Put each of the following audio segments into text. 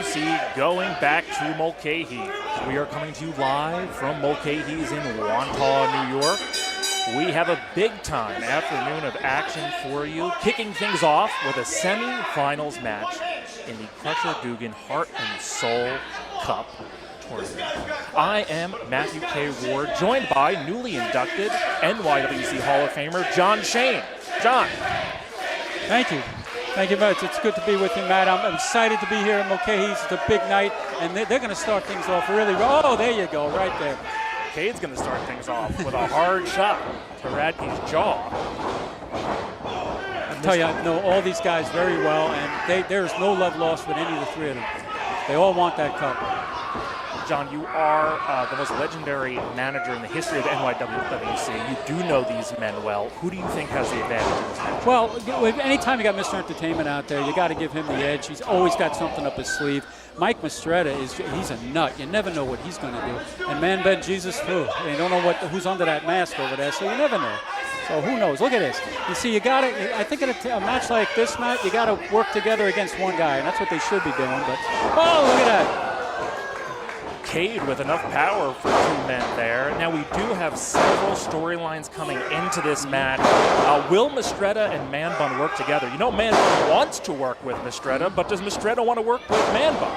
NYWC going back to Mulcahy. We are coming to you live from Mulcahy's in Wantagh, New York. We have a big-time afternoon of action for you, kicking things off with a semi-finals match in the Crusher Doogan Heart and Soul Cup tournament. I am Matthew K. Ward, joined by newly inducted NYWC Hall of Famer John Shane. John. Thank you. Thank you very much. It's good to be with you, Matt. I'm excited to be here in Mulcahy's. It's a big night, and they're going to start things off really well. Oh, there you go, right there. Cade's going to start things off with a hard shot to Radke's jaw. I tell you, I know all these guys very well, and there is no love lost with any of the three of them. They all want that cup. John, you are the most legendary manager in the history of the NYWC. You do know these men well. Who do you think has the advantage in this match? Well, anytime you got Mr. Entertainment out there, you got to give him the edge. He's always got something up his sleeve. Mike Mistretta he's a nut. You never know what he's going to do. And man, Ben Jesus, too. You don't know who's under that mask over there, so you never know. So who knows? Look at this. You see, you got to. I think in a match like this, Matt, you got to work together against one guy, and that's what they should be doing. But oh, look at that. Cade with enough power for two men there. Now we do have several storylines coming into this match. Will Mistretta and Man Bun work together? You know, Man Bun wants to work with Mistretta, but does Mistretta want to work with Man Bun?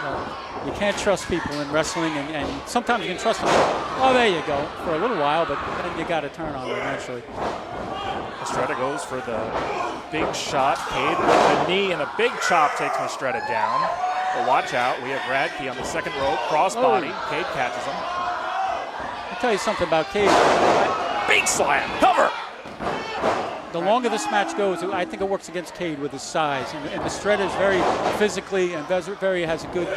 No. You can't trust people in wrestling, and sometimes you can trust them. Oh, there you go, for a little while, but then you got to turn on them eventually. Mistretta goes for the big shot. Cade with the knee and a big chop takes Mistretta down. But watch out, we have Radke on the second rope, crossbody. Oh. Cade catches him. I'll tell you something about Cade. Big slam, cover! The longer this match goes, I think it works against Cade with his size. And Mistretta is very physically and has a good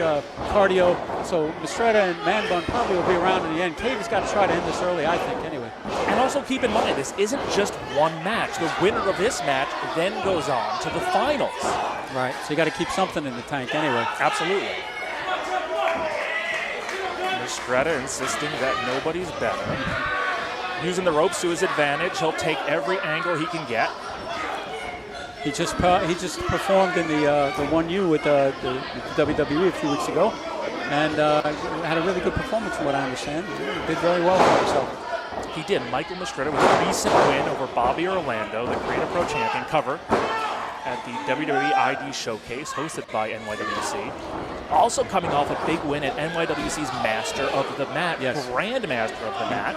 cardio. So Mistretta and Man Bun probably will be around in the end. Cade has got to try to end this early, I think, anyway. And also keep in mind, this isn't just one match. The winner of this match then goes on to the finals. Right, so you got to keep something in the tank anyway. Absolutely. Mistretta insisting that nobody's better. Using the ropes to his advantage, he'll take every angle he can get. He just performed in the 1U with the WWE a few weeks ago, and had a really good performance from what I understand. He did very well for himself. He did. Michael Mistretta with a recent win over Bobby Orlando, the Creative Pro Champion, cover at the WWE ID Showcase hosted by NYWC. Also coming off a big win at NYWC's Master of the Mat, yes. Grand Master of the Mat.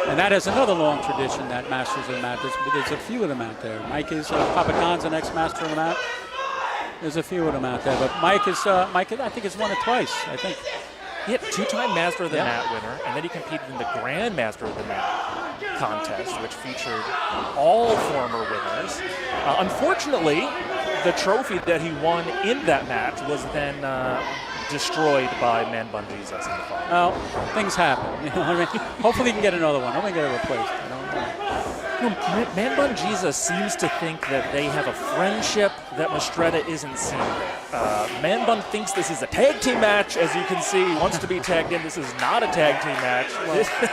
And that is another long tradition, that Masters of the Mat. There's a few of them out there. Mike is, Papa Khan's the next Master of the Mat. There's a few of them out there. But Mike, I think, has won it twice, I think. He had two-time Master of the Mat winner, and then he competed in the Grand Master of the Mat contest, which featured all former winners. Unfortunately, the trophy that he won in that match was then destroyed by Man Bun Jesus in the final. Well, things happen. You know what I mean? Hopefully he can get another one. Hopefully he can get it replaced. Man Bun Jesus seems to think that they have a friendship that Mistretta isn't seeing. Man Bun thinks this is a tag team match, as you can see. He wants to be tagged in. This is not a tag team match. Well, this is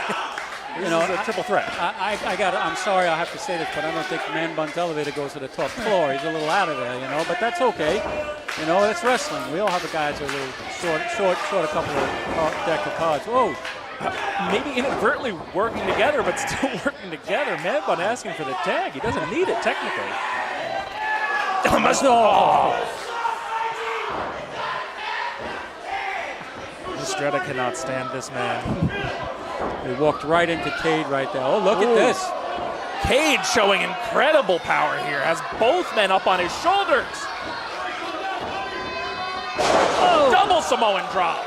a triple threat. I'm sorry I have to say this, but I don't think Man Bun's elevator goes to the top floor. He's a little out of there, but that's okay. It's wrestling. We all have the guys who are a little short a couple of deck of cards. Whoa. Maybe inadvertently working together, but still working together. Man Bun asking for the tag. He doesn't need it, technically. Mistretta cannot stand this man. He walked right into Cade right there. Oh, look at this. Cade showing incredible power here. Has both men up on his shoulders. Oh. Double Samoan drop.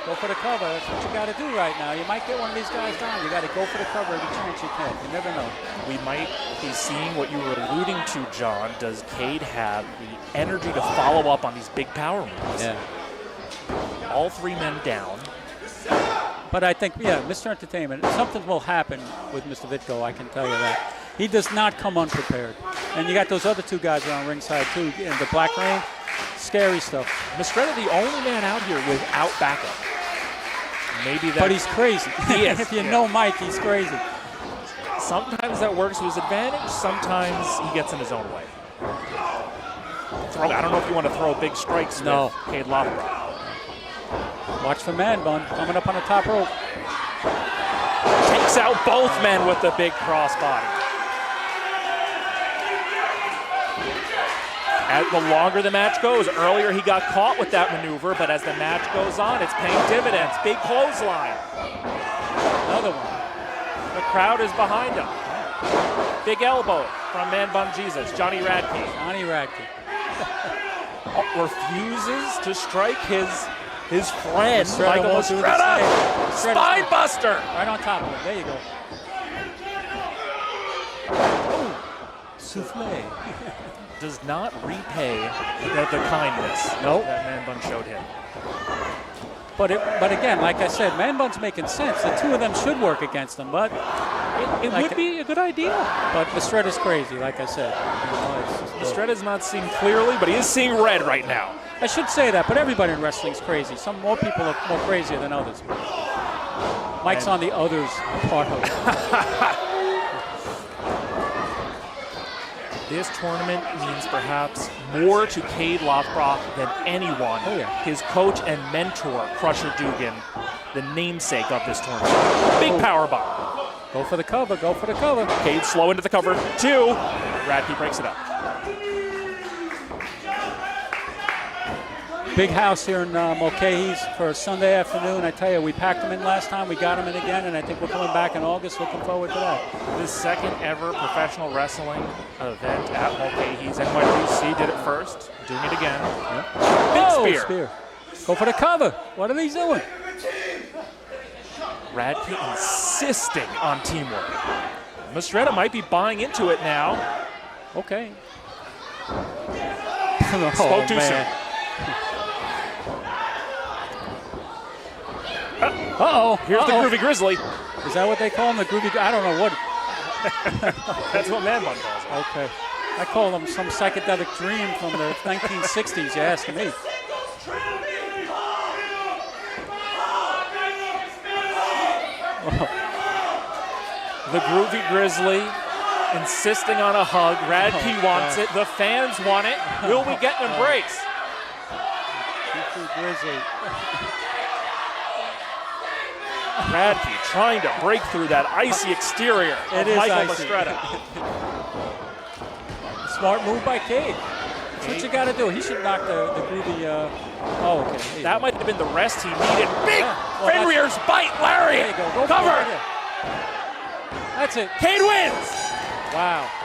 Go for the cover. That's what you got to do right now. You might get one of these guys down. You got to go for the cover every chance you can. You never know. We might be seeing what you were alluding to, John. Does Cade have the energy to follow up on these big power moves? Yeah. All three men down. But I think, Mr. Entertainment, something will happen with Mr. Vitko, I can tell you that. He does not come unprepared. And you got those other two guys around ringside, too, in the Black Rain. Scary stuff. Mistretta, the only man out here without backup. Maybe that. But he's crazy. He is. If you know Mike, he's crazy. Sometimes that works to his advantage. Sometimes he gets in his own way. throw. I don't know if you want to throw big strikes No. with Kaide Lothbrok. Watch for man bun coming up on the top rope. Takes out both men with the big crossbody. As the longer the match goes, earlier he got caught with that maneuver, but as the match goes on, it's paying dividends. Big clothesline. Another one. The crowd is behind him. Big elbow from Man Bun Jesus, Johnny Radke. Johnny Radke. Refuses to strike his friend, Mistretta Michael won't do the Mistretta. same. Spine buster. Right on top of it. There you go. Oh, souffle. Does not repay the kindness Nope. that Man Bun showed him. But again, like I said, man bun's making sense. The two of them should work against them, but It like would be a good idea. But Mistretta's crazy, like I said. Mistretta's not seeing clearly, but he is seeing red right now. I should say that, but everybody in wrestling's crazy. Some more people are more crazier than others. Mike's on the others part of it. This tournament means perhaps more to Kaide Lothbrok than anyone. Oh, yeah. His coach and mentor, Crusher Doogan, the namesake of this tournament. Big power bomb. Go for the cover, go for the cover. Kaide slow into the cover. 2. Radke breaks it up. Big house here in Mulcahy's for a Sunday afternoon. I tell you, we packed them in last time. We got them in again, and I think we're coming back in August. Looking forward to that. The second ever professional wrestling event at Mulcahy's. NYWC did it first, doing it again. Yep. Big Oh, spear. Go for the cover. What are these doing? Radke insisting on teamwork. Mistretta might be buying into it now. Okay. Spoke too soon. Uh-oh. Here's the Groovy Grizzly. Is that what they call him, the Groovy? I don't know what. That's what Man Bun calls it. Okay. I call them some psychedelic dream from the 1960s, you ask me. The Groovy Grizzly insisting on a hug. Radke wants it. The fans want it. Will we get an embrace? Grizzly. Radke trying to break through that icy exterior of Michael Mistretta. Smart move by Kaide. That's what you got to do. He should knock the Groovy. Oh, okay. That might have been the rest he needed. Big Well, Fenrir's bite, Larry. There you go. Go Cover. That's it. Kaide wins. Wow.